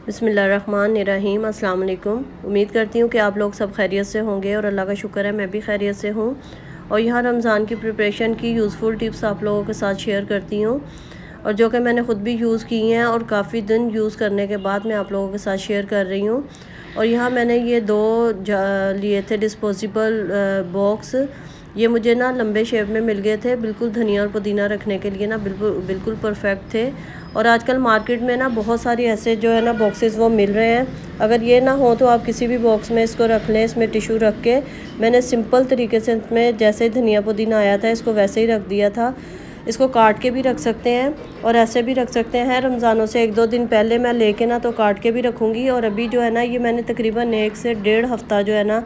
बिस्मिल्लाहिर्रहमानिर्रहीम। अस्सलाम वालेकुम। उम्मीद करती हूँ कि आप लोग सब खैरियत से होंगे और अल्लाह का शुक्र है मैं भी खैरियत से हूँ। और यहाँ रमज़ान की प्रिपरेशन की यूज़फुल टिप्स आप लोगों के साथ शेयर करती हूँ, और जो कि मैंने ख़ुद भी यूज़ की हैं और काफ़ी दिन यूज़ करने के बाद मैं आप लोगों के साथ शेयर कर रही हूँ। और यहाँ मैंने ये दो लिए थे डिस्पोजेबल बॉक्स। ये मुझे ना लंबे शेप में मिल गए थे, बिल्कुल धनिया और पुदीना रखने के लिए ना बिल्कुल परफेक्ट थे। और आजकल मार्केट में ना बहुत सारे ऐसे जो है ना बॉक्सेस वो मिल रहे हैं। अगर ये ना हो तो आप किसी भी बॉक्स में इसको रख लें, इसमें टिशू रख के। मैंने सिंपल तरीके से इसमें जैसे धनिया पुदीना आया था इसको वैसे ही रख दिया था। इसको काट के भी रख सकते हैं और ऐसे भी रख सकते हैं। रमज़ानों से 1-2 दिन पहले मैं लेके ना तो काट के भी रखूँगी। और अभी जो है ना ये मैंने तकरीबन 1 से 1.5 हफ़्ता जो है ना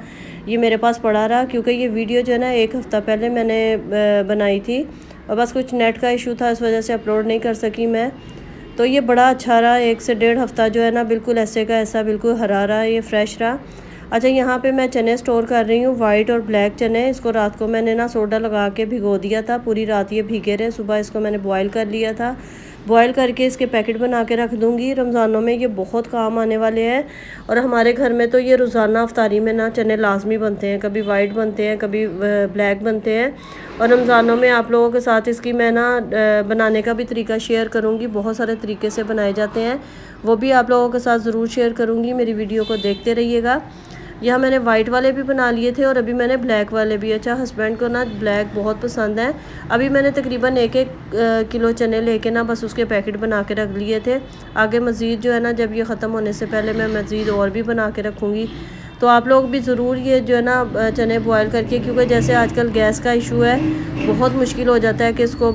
ये मेरे पास पड़ा रहा, क्योंकि ये वीडियो जो है ना 1 हफ़्ता पहले मैंने बनाई थी और बस कुछ नेट का इशू था, इस वजह से अपलोड नहीं कर सकी मैं। तो ये बड़ा अच्छा रहा, 1 से 1.5 हफ़्ता जो है ना बिल्कुल ऐसे का ऐसा बिल्कुल हरा रहा, ये फ्रेश रहा। अच्छा, यहाँ पे मैं चने स्टोर कर रही हूँ, वाइट और ब्लैक चने। इसको रात को मैंने ना सोडा लगा के भिगो दिया था, पूरी रात ये भीगे रहे। सुबह इसको मैंने बॉयल कर लिया था। बॉयल करके इसके पैकेट बना के रख दूँगी। रमज़ानों में ये बहुत काम आने वाले हैं। और हमारे घर में तो ये रोज़ाना अफ्तारी में ना चने लाजमी बनते हैं, कभी वाइट बनते हैं, कभी ब्लैक बनते हैं। और रमज़ानों में आप लोगों के साथ इसकी मैं ना बनाने का भी तरीका शेयर करूँगी। बहुत सारे तरीके से बनाए जाते हैं, वो भी आप लोगों के साथ ज़रूर शेयर करूँगी। मेरी वीडियो को देखते रहिएगा। यहाँ मैंने वाइट वाले भी बना लिए थे और अभी मैंने ब्लैक वाले भी। अच्छा, हस्बैंड को ना ब्लैक बहुत पसंद है। अभी मैंने तकरीबन 1-1 किलो चने लेके ना बस उसके पैकेट बना के रख लिए थे। आगे मज़ीद जो है ना जब ये ख़त्म होने से पहले मैं मज़ीद और भी बना के रखूँगी। तो आप लोग भी ज़रूर ये जो है ना चने बॉयल करके, क्योंकि जैसे आजकल गैस का इशू है, बहुत मुश्किल हो जाता है कि इसको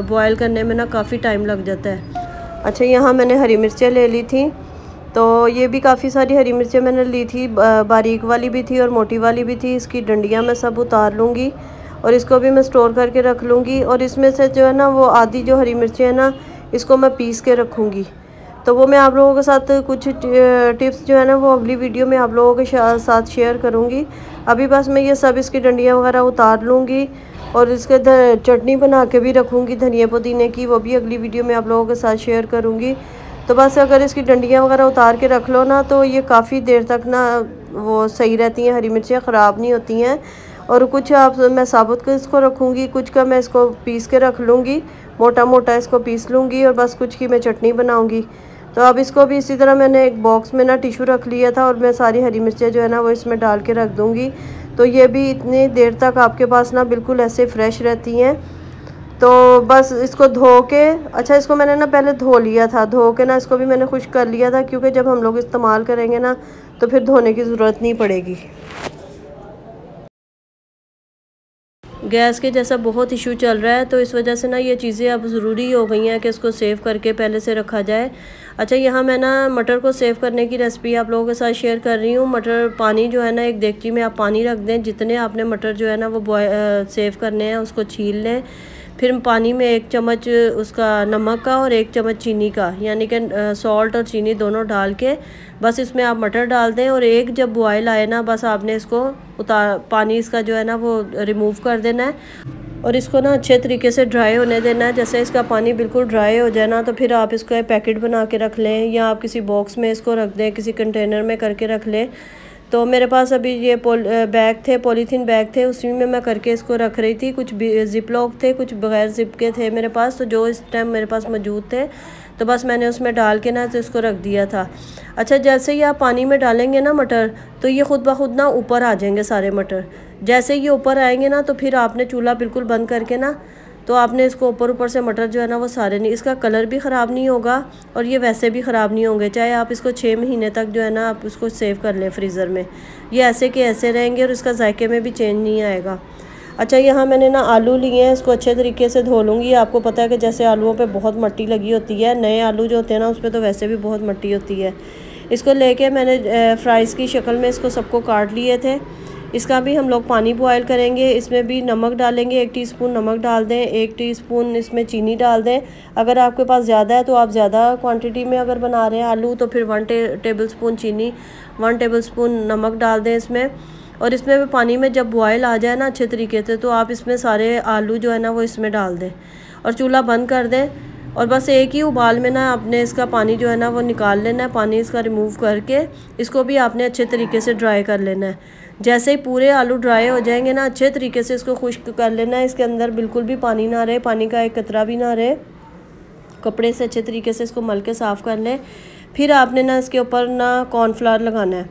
बॉयल करने में ना काफ़ी टाइम लग जाता है। अच्छा, यहाँ मैंने हरी मिर्चें ले ली थी, तो ये भी काफ़ी सारी हरी मिर्चें मैंने ली थी, बारीक वाली भी थी और मोटी वाली भी थी। इसकी डंडियाँ मैं सब उतार लूँगी और इसको भी मैं स्टोर करके रख लूँगी। और इसमें से जो है ना वो आधी जो हरी मिर्चें हैं ना इसको मैं पीस के रखूँगी। तो वो मैं आप लोगों के साथ कुछ टिप्स जो है ना वो अगली वीडियो में आप लोगों के साथ शेयर करूँगी। अभी बस मैं ये सब इसकी डंडियाँ वगैरह उतार लूँगी और इसके चटनी बना के भी रखूँगी धनिया पुदीने की, वो भी अगली वीडियो में आप लोगों के साथ शेयर करूँगी। तो बस अगर इसकी डंडियाँ वगैरह उतार के रख लो ना तो ये काफ़ी देर तक ना वो सही रहती हैं, हरी मिर्चें ख़राब नहीं होती हैं। और कुछ आप मैं साबुत का इसको रखूँगी, कुछ का मैं इसको पीस के रख लूँगी, मोटा मोटा इसको पीस लूँगी और बस कुछ की मैं चटनी बनाऊँगी। तो अब इसको भी इसी तरह मैंने एक बॉक्स में ना टिशू रख लिया था और मैं सारी हरी मिर्चें जो है ना वो इसमें डाल के रख दूँगी। तो ये भी इतनी देर तक आपके पास ना बिल्कुल ऐसे फ़्रेश रहती हैं। तो बस इसको धो के, अच्छा इसको मैंने ना पहले धो लिया था, धो के ना इसको भी मैंने खुश्क कर लिया था, क्योंकि जब हम लोग इस्तेमाल करेंगे ना तो फिर धोने की ज़रूरत नहीं पड़ेगी। गैस के जैसा बहुत इशू चल रहा है, तो इस वजह से ना ये चीज़ें अब ज़रूरी हो गई हैं कि इसको सेव करके पहले से रखा जाए। अच्छा, यहाँ मैं ना मटर को सेव करने की रेसिपी आप लोगों के साथ शेयर कर रही हूँ। मटर पानी जो है ना एक देगची में आप पानी रख दें, जितने आपने मटर जो है ना वो सेव करने हैं उसको छील लें। फिर पानी में 1 चम्मच उसका नमक का और 1 चम्मच चीनी का, यानी कि सॉल्ट और चीनी दोनों डाल के बस इसमें आप मटर डाल दें। और एक जब बॉयल आए ना बस आपने इसको पानी इसका जो है ना वो रिमूव कर देना है और इसको ना अच्छे तरीके से ड्राई होने देना है। जैसे इसका पानी बिल्कुल ड्राई हो जाए ना तो फिर आप इसका पैकेट बना के रख लें या आप किसी बॉक्स में इसको रख दें, किसी कंटेनर में करके रख लें। तो मेरे पास अभी ये बैग थे, पॉलीथीन बैग थे, उसी में मैं करके इसको रख रही थी। कुछ ज़िप लॉक थे, कुछ बगैर ज़िप के थे मेरे पास, तो जो इस टाइम मेरे पास मौजूद थे तो बस मैंने उसमें डाल के ना तो इसको रख दिया था। अच्छा, जैसे ही आप पानी में डालेंगे ना मटर तो ये खुद ब खुद ना ऊपर आ जाएंगे सारे मटर। जैसे ये ऊपर आएंगे ना तो फिर आपने चूल्हा बिल्कुल बंद करके ना तो आपने इसको ऊपर से मटर जो है ना वो सारे नहीं, इसका कलर भी ख़राब नहीं होगा और ये वैसे भी ख़राब नहीं होंगे। चाहे आप इसको 6 महीने तक जो है ना आप इसको सेव कर लें फ्रीज़र में, ये ऐसे के ऐसे रहेंगे और इसका जायके में भी चेंज नहीं आएगा। अच्छा, यहाँ मैंने ना आलू लिए हैं, इसको अच्छे तरीके से धो लूँगी। आपको पता है कि जैसे आलूओं पे बहुत मिट्टी लगी होती है, नए आलू जो होते हैं ना उस पर तो वैसे भी बहुत मिट्टी होती है। इसको लेके मैंने फ्राइज़ की शक्ल में इसको सबको काट लिए थे। इसका भी हम लोग पानी बॉयल करेंगे, इसमें भी नमक डालेंगे, 1 टीस्पून नमक डाल दें, 1 टीस्पून इसमें चीनी डाल दें। अगर आपके पास ज़्यादा है तो आप ज़्यादा क्वांटिटी में अगर बना रहे हैं आलू तो फिर 1 टेबल स्पून चीनी, 1 टेबल स्पून नमक डाल दें इसमें। और इसमें भी पानी में जब बॉयल आ जाए ना अच्छे तरीके से, तो आप इसमें सारे आलू जो है ना वो इसमें डाल दें और चूल्हा बंद कर दें। और बस एक ही उबाल में ना आपने इसका पानी जो है ना वो निकाल लेना है। पानी इसका रिमूव करके इसको भी आपने अच्छे तरीके से ड्राई कर लेना है। जैसे ही पूरे आलू ड्राई हो जाएंगे ना, अच्छे तरीके से इसको खुश्क कर लेना है। इसके अंदर बिल्कुल भी पानी ना रहे, पानी का एक कतरा भी ना रहे। कपड़े से अच्छे तरीके से इसको मल के साफ़ कर लें। फिर आपने ना इसके ऊपर ना कॉर्नफ्लावर लगाना है।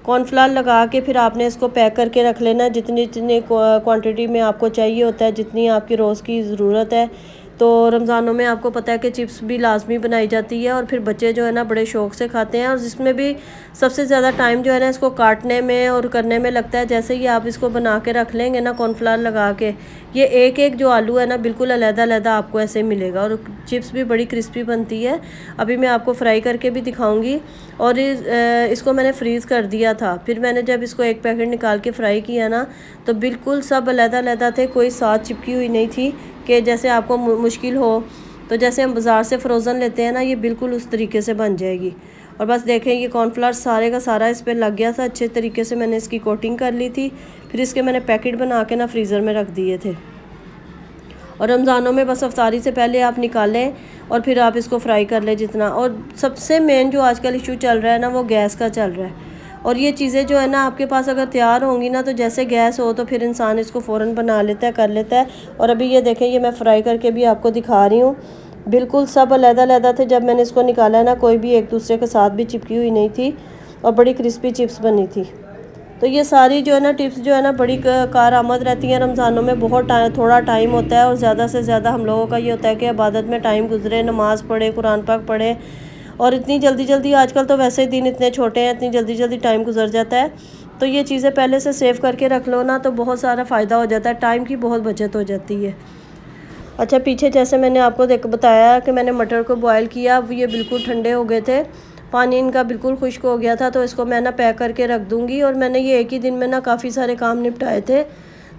कॉर्नफ्लावर लगा के फिर आपने इसको पैक करके रख लेना है। जितनी जितनी क्वांटिटी में आपको चाहिए होता है, जितनी आपकी रोज़ की ज़रूरत है। तो रमज़ानों में आपको पता है कि चिप्स भी लाजमी बनाई जाती है और फिर बच्चे जो है ना बड़े शौक़ से खाते हैं। और जिसमें भी सबसे ज़्यादा टाइम जो है ना इसको काटने में और करने में लगता है। जैसे ही आप इसको बना के रख लेंगे ना कॉर्नफ्लावर लगा के, ये एक एक जो आलू है ना बिल्कुल अलग-अलग आपको ऐसे मिलेगा और चिप्स भी बड़ी क्रिस्पी बनती है। अभी मैं आपको फ्राई करके भी दिखाऊंगी। और इसको मैंने फ्रीज़ कर दिया था। फिर मैंने जब इसको एक पैकेट निकाल के फ्राई किया ना, तो बिल्कुल सब अलग-अलग थे, कोई साथ चिपकी हुई नहीं थी कि जैसे आपको मुश्किल हो। तो जैसे हम बाज़ार से फ़्रोज़न लेते हैं ना, ये बिल्कुल उस तरीके से बन जाएगी। और बस देखें, ये कॉर्नफ्लावर सारे का सारा इस पर लग गया था। अच्छे तरीके से मैंने इसकी कोटिंग कर ली थी। फिर इसके मैंने पैकेट बना के ना फ्रीज़र में रख दिए थे। और रमज़ानों में बस अफ्तारी से पहले आप निकालें और फिर आप इसको फ्राई कर लें जितना। और सबसे मेन जो आजकल इशू चल रहा है ना, वो गैस का चल रहा है। और ये चीज़ें जो है ना आपके पास अगर तैयार होंगी ना, तो जैसे गैस हो तो फिर इंसान इसको फ़ौरन बना लेता है, कर लेता है। और अभी ये देखें, ये मैं फ्राई करके भी आपको दिखा रही हूँ। बिल्कुल सब अलग-अलग थे। जब मैंने इसको निकाला है ना, कोई भी एक दूसरे के साथ भी चिपकी हुई नहीं थी और बड़ी क्रिस्पी चिप्स बनी थी। तो ये सारी जो है ना टिप्स जो है ना बड़ी कारआमद रहती हैं। रमज़ानों में बहुत थोड़ा टाइम होता है और ज़्यादा से ज़्यादा हम लोगों का ये होता है कि इबादत में टाइम गुजरे, नमाज़ पढ़े, कुरान पाक पढ़े। और इतनी जल्दी जल्दी आजकल तो वैसे ही दिन इतने छोटे हैं, इतनी जल्दी जल्दी टाइम गुजर जाता है। तो ये चीज़ें पहले से सेव करके रख लो ना, तो बहुत सारा फ़ायदा हो जाता है, टाइम की बहुत बचत हो जाती है। अच्छा, पीछे जैसे मैंने आपको बताया कि मैंने मटर को बॉयल किया, अब ये बिल्कुल ठंडे हो गए थे, पानी इनका बिल्कुल खुश्क हो गया था। तो इसको मैं ना पैक करके रख दूँगी। और मैंने ये एक ही दिन में ना काफ़ी सारे काम निपटाए थे।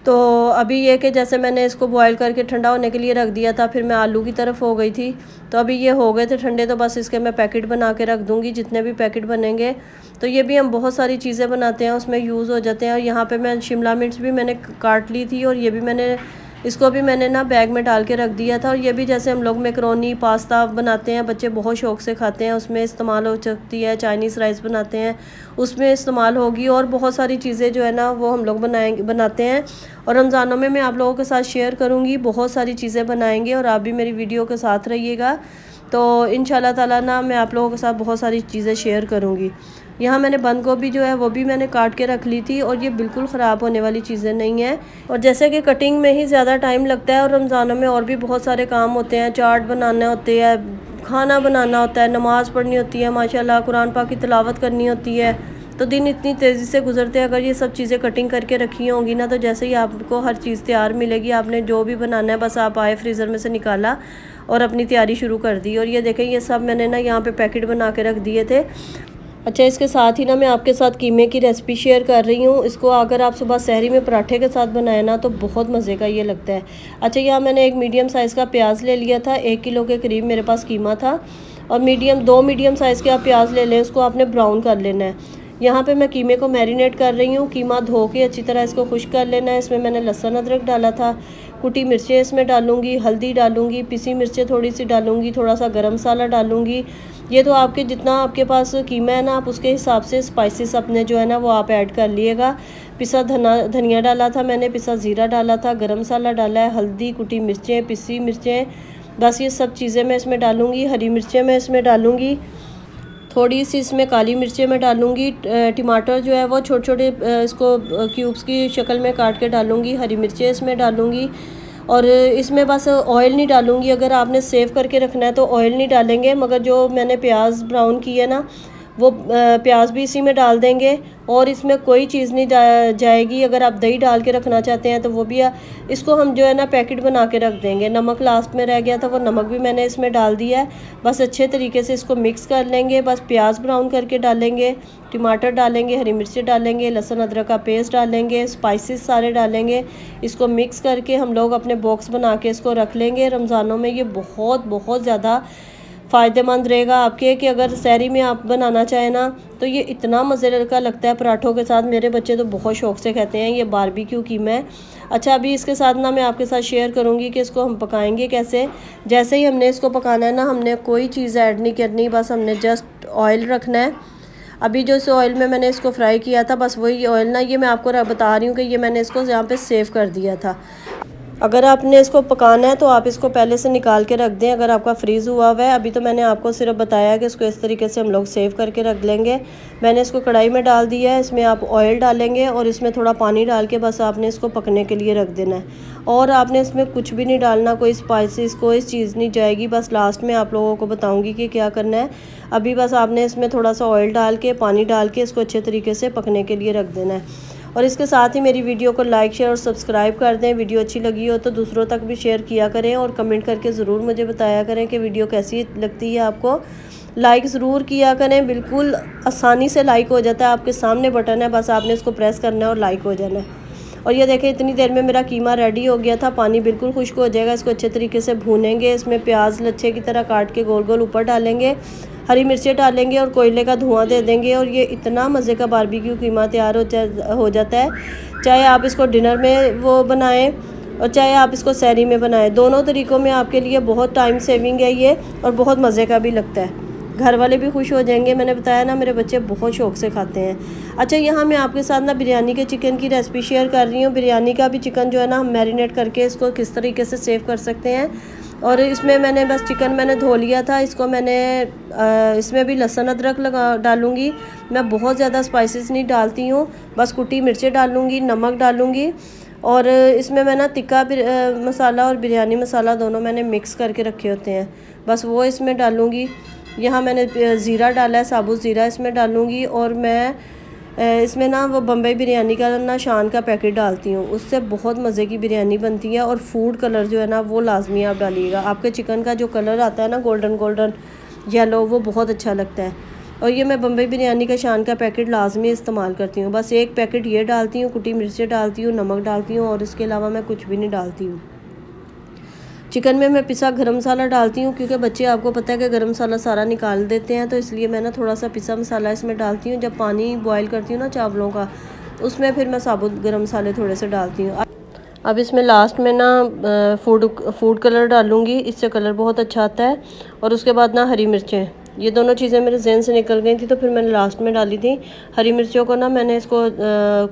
तो अभी ये कि जैसे मैंने इसको बॉयल करके ठंडा होने के लिए रख दिया था, फिर मैं आलू की तरफ हो गई थी। तो अभी ये हो गए थे ठंडे, तो बस इसके मैं पैकेट बना के रख दूँगी। जितने भी पैकेट बनेंगे, तो ये भी हम बहुत सारी चीज़ें बनाते हैं, उसमें यूज़ हो जाते हैं। और यहाँ पे मैं शिमला मिर्च भी मैंने काट ली थी और ये भी मैंने इसको भी मैंने ना बैग में डाल के रख दिया था। और ये भी जैसे हम लोग मैकरोनी पास्ता बनाते हैं, बच्चे बहुत शौक़ से खाते हैं, उसमें इस्तेमाल हो सकती है। चाइनीज़ राइस बनाते हैं, उसमें इस्तेमाल होगी। और बहुत सारी चीज़ें जो है ना वो हम लोग बनाते हैं। और रमज़ानों में मैं आप लोगों के साथ शेयर करूँगी, बहुत सारी चीज़ें बनाएंगे और आप भी मेरी वीडियो के साथ रहिएगा। तो इंशाल्लाह ताला ना मैं आप लोगों के साथ बहुत सारी चीज़ें शेयर करूँगी। यहाँ मैंने बंद गोभी जो है वो भी मैंने काट के रख ली थी और ये बिल्कुल ख़राब होने वाली चीज़ें नहीं हैं। और जैसे कि कटिंग में ही ज़्यादा टाइम लगता है और रमज़ानों में और भी बहुत सारे काम होते हैं, चाट बनाने होते हैं, खाना बनाना होता है, नमाज़ पढ़नी होती है, माशाल्लाह कुरान पाक की तिलावत करनी होती है। तो दिन इतनी तेज़ी से गुजरते हैं। अगर ये सब चीज़ें कटिंग करके रखी होंगी ना, तो जैसे ही आपको हर चीज़ तैयार मिलेगी, आपने जो भी बनाना है बस आप आए फ्रीज़र में से निकाला और अपनी तैयारी शुरू कर दी। और ये देखें, ये सब मैंने ना यहाँ पे पैकेट बना के रख दिए थे। अच्छा, इसके साथ ही ना मैं आपके साथ कीमे की रेसिपी शेयर कर रही हूँ। इसको अगर आप सुबह सहरी में पराठे के साथ बनाए ना, तो बहुत मज़े का ये लगता है। अच्छा, यहाँ मैंने एक मीडियम साइज़ का प्याज ले लिया था, 1 किलो के करीब मेरे पास कीमा था। और दो मीडियम साइज़ के आप प्याज ले लें, उसको आपने ब्राउन कर लेना है। यहाँ पे मैं कीमे को मैरिनेट कर रही हूँ। कीमा धो के अच्छी तरह इसको खुश्क कर लेना है। इसमें मैंने लहसुन अदरक डाला था, कुटी मिर्चें इसमें डालूंगी, हल्दी डालूंगी, पिसी मिर्चें थोड़ी सी डालूंगी, थोड़ा सा गरम मसाला डालूंगी। ये तो आपके जितना आपके पास कीमा है ना, आप उसके हिसाब से स्पाइसेस अपने जो है ना वो आप ऐड कर लिएगा। पिसा धनिया डाला था मैंने, पिसा ज़ीरा डाला था, गरम मसाला डाला है, हल्दी, कुटी मिर्चें, पिसी मिर्चें, बस ये सब चीज़ें मैं इसमें डालूँगी। हरी मिर्चें मैं इसमें डालूँगी, थोड़ी सी इसमें काली मिर्चें मैं डालूँगी। टमाटर जो है वो छोटे छोटे इसको क्यूब्स की शक्ल में काट के डालूँगी। हरी मिर्चें इसमें डालूँगी। और इसमें बस ऑयल नहीं डालूँगी। अगर आपने सेव करके रखना है तो ऑयल नहीं डालेंगे, मगर जो मैंने प्याज ब्राउन की है ना, वो प्याज भी इसी में डाल देंगे। और इसमें कोई चीज़ नहीं जाएगी। अगर आप दही डाल के रखना चाहते हैं तो वो भी इसको हम जो है ना पैकेट बना के रख देंगे। नमक लास्ट में रह गया था, वो नमक भी मैंने इसमें डाल दिया है। बस अच्छे तरीके से इसको मिक्स कर लेंगे। बस प्याज ब्राउन करके डालेंगे, टमाटर डालेंगे, हरी मिर्ची डालेंगे, लहसुन अदरक का पेस्ट डालेंगे, स्पाइसेस सारे डालेंगे। इसको मिक्स करके हम लोग अपने बॉक्स बना के इसको रख लेंगे। रमज़ानों में ये बहुत ज़्यादा फ़ायदेमंद रहेगा आपके, कि अगर सहरी में आप बनाना चाहें ना तो ये इतना मज़े का लगता है पराठों के साथ। मेरे बच्चे तो बहुत शौक़ से कहते हैं। ये बारबेक्यू कीमा है। अच्छा, अभी इसके साथ ना मैं आपके साथ शेयर करूँगी कि इसको हम पकाएंगे कैसे। जैसे ही हमने इसको पकाना है ना, हमने कोई चीज़ ऐड नहीं करनी, बस हमने जस्ट ऑयल रखना है। अभी जो इस ऑयल में मैंने इसको फ्राई किया था, बस वही ऑयल ना, ये मैं आपको बता रही हूँ कि ये मैंने इसको यहाँ पे सेव कर दिया था। अगर आपने इसको पकाना है तो आप इसको पहले से निकाल के रख दें, अगर आपका फ्रीज़ हुआ हुआ है। अभी तो मैंने आपको सिर्फ बताया कि इसको इस तरीके से हम लोग सेव करके रख लेंगे। मैंने इसको कढ़ाई में डाल दिया है, इसमें आप ऑयल डालेंगे और इसमें थोड़ा पानी डाल के बस आपने इसको पकने के लिए रख देना है। और आपने इसमें कुछ भी नहीं डालना, कोई स्पाइसेस कोई चीज़ नहीं जाएगी। बस लास्ट में आप लोगों को बताऊँगी कि क्या करना है। अभी बस आपने इसमें थोड़ा सा ऑयल डाल के, पानी डाल के इसको अच्छे तरीके से पकने के लिए रख देना है। और इसके साथ ही मेरी वीडियो को लाइक, शेयर और सब्सक्राइब कर दें। वीडियो अच्छी लगी हो तो दूसरों तक भी शेयर किया करें और कमेंट करके ज़रूर मुझे बताया करें कि वीडियो कैसी लगती है आपको। लाइक ज़रूर किया करें, बिल्कुल आसानी से लाइक हो जाता है। आपके सामने बटन है, बस आपने इसको प्रेस करना है और लाइक हो जाना है। और ये देखें, इतनी देर में मेरा कीमा रेडी हो गया था। पानी बिल्कुल खुश्क हो जाएगा। इसको अच्छे तरीके से भूनेंगे। इसमें प्याज लच्छे की तरह काट के गोल गोल ऊपर डालेंगे, हरी मिर्चें डालेंगे और कोयले का धुआं दे देंगे। और ये इतना मज़े का बारबेक्यू कीमा तैयार हो जाता है। चाहे आप इसको डिनर में वो बनाएं और चाहे आप इसको सहरी में बनाएं, दोनों तरीक़ों में आपके लिए बहुत टाइम सेविंग है ये, और बहुत मज़े का भी लगता है। घर वाले भी खुश हो जाएंगे। मैंने बताया ना, मेरे बच्चे बहुत शौक़ से खाते हैं। अच्छा, यहाँ मैं आपके साथ ना बिरयानी के चिकन की रेसिपी शेयर कर रही हूँ। बिरयानी का भी चिकन जो है ना, हम मैरिनेट करके इसको किस तरीके से सेव कर सकते हैं। और इसमें मैंने बस चिकन मैंने धो लिया था। इसको मैंने इसमें भी लहसुन अदरक डालूँगी। मैं बहुत ज़्यादा स्पाइसेस नहीं डालती हूँ, बस कुटी मिर्चें डालूँगी, नमक डालूँगी। और इसमें मैं ना तिक्का मसाला और बिरयानी मसाला दोनों मैंने मिक्स करके रखे होते हैं, बस वो इसमें डालूँगी। यहाँ मैंने ज़ीरा डाला है, साबुत ज़ीरा इसमें डालूँगी। और मैं इसमें ना वो बम्बई बिरयानी का ना शान का पैकेट डालती हूँ, उससे बहुत मज़े की बिरयानी बनती है। और फूड कलर जो है ना, वो लाजमी आप डालिएगा। आपके चिकन का जो कलर आता है ना, गोल्डन गोल्डन येलो, वो बहुत अच्छा लगता है। और ये मैं बम्बई बिरयानी का शान का पैकेट लाजमी इस्तेमाल करती हूँ। बस एक पैकेट ये डालती हूँ, कुटी मिर्चें डालती हूँ, नमक डालती हूँ, और इसके अलावा मैं कुछ भी नहीं डालती हूँ। चिकन में मैं पिसा गरम मसाला डालती हूँ, क्योंकि बच्चे आपको पता है कि गरम मसाला सारा निकाल देते हैं, तो इसलिए मैं ना थोड़ा सा पिसा मसाला इसमें डालती हूँ। जब पानी बॉयल करती हूँ ना चावलों का, उसमें फिर मैं साबुत गरम मसाले थोड़े से डालती हूँ। अब इसमें लास्ट में ना फूड कलर डालूँगी, इससे कलर बहुत अच्छा आता है। और उसके बाद ना हरी मिर्चें, ये दोनों चीज़ें मेरे जहन से निकल गई थी, तो फिर मैंने लास्ट में डाली थी। हरी मिर्चों को ना मैंने इसको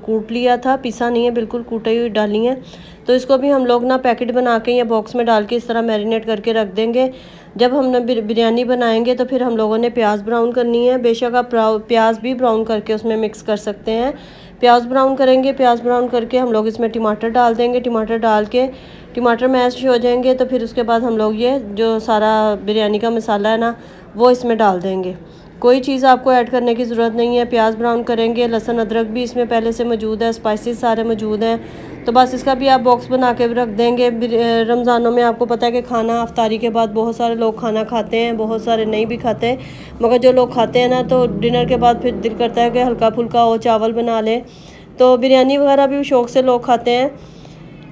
कूट लिया था, पिसा नहीं है, बिल्कुल कूटी हुई डाली है। तो इसको भी हम लोग ना पैकेट बना के या बॉक्स में डाल के इस तरह मैरिनेट करके रख देंगे। जब हम बिरयानी बनाएंगे तो फिर हम लोगों ने प्याज ब्राउन करनी है। बेशक आप प्याज भी ब्राउन करके उसमें मिक्स कर सकते हैं। प्याज ब्राउन करेंगे, प्याज ब्राउन करके हम लोग इसमें टमाटर डाल देंगे। टमाटर डाल के टमाटर मैश हो जाएंगे, तो फिर उसके बाद हम लोग ये जो सारा बिरयानी का मसाला है ना, वो इसमें डाल देंगे। कोई चीज़ आपको ऐड करने की ज़रूरत नहीं है। प्याज ब्राउन करेंगे, लहसुन अदरक भी इसमें पहले से मौजूद है, स्पाइसेस सारे मौजूद हैं, तो बस इसका भी आप बॉक्स बना के रख देंगे। रमज़ानों में आपको पता है कि खाना अफ्तारी के बाद बहुत सारे लोग खाना खाते हैं, बहुत सारे नहीं भी खाते, मगर जो लोग खाते हैं ना, तो डिनर के बाद फिर दिल करता है कि हल्का फुल्का हो, चावल बना लें। तो बिरयानी वगैरह भी शौक़ से लोग खाते हैं,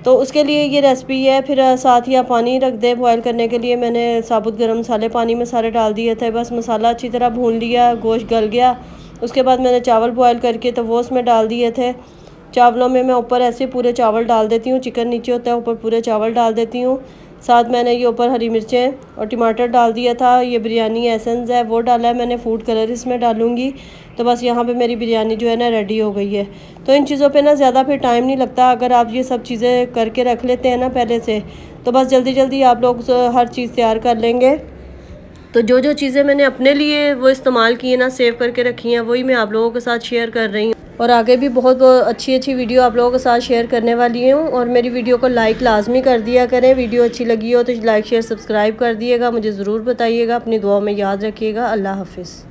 तो उसके लिए ये रेसिपी है। फिर साथ ही आप पानी रख दें बॉयल करने के लिए। मैंने साबुत गरम मसाले पानी में सारे डाल दिए थे, बस मसाला अच्छी तरह भून लिया, गोश्त गल गया। उसके बाद मैंने चावल बॉयल करके तो वो उसमें डाल दिए थे। चावलों में मैं ऊपर ऐसे पूरे चावल डाल देती हूँ, चिकन नीचे होता है, ऊपर पूरे चावल डाल देती हूँ। साथ मैंने ये ऊपर हरी मिर्चें और टमाटर डाल दिया था। ये बिरयानी एसेंस है वो डाला है मैंने, फूड कलर इसमें डालूँगी। तो बस यहाँ पे मेरी बिरयानी जो है ना रेडी हो गई है। तो इन चीज़ों पे ना ज़्यादा फिर टाइम नहीं लगता, अगर आप ये सब चीज़ें करके रख लेते हैं ना पहले से, तो बस जल्दी जल्दी आप लोग हर चीज़ तैयार कर लेंगे। तो जो जो चीज़ें मैंने अपने लिए वो इस्तेमाल की है ना, सेव करके रखी हैं, वही मैं आप लोगों के साथ शेयर कर रही हूँ। और आगे भी बहुत अच्छी अच्छी वीडियो आप लोगों के साथ शेयर करने वाली हूँ। और मेरी वीडियो को लाइक लाजमी कर दिया करें। वीडियो अच्छी लगी हो तो लाइक शेयर सब्सक्राइब कर दिएगा। मुझे ज़रूर बताइएगा, अपनी दुआ में याद रखिएगा। अल्लाह हाफिज़।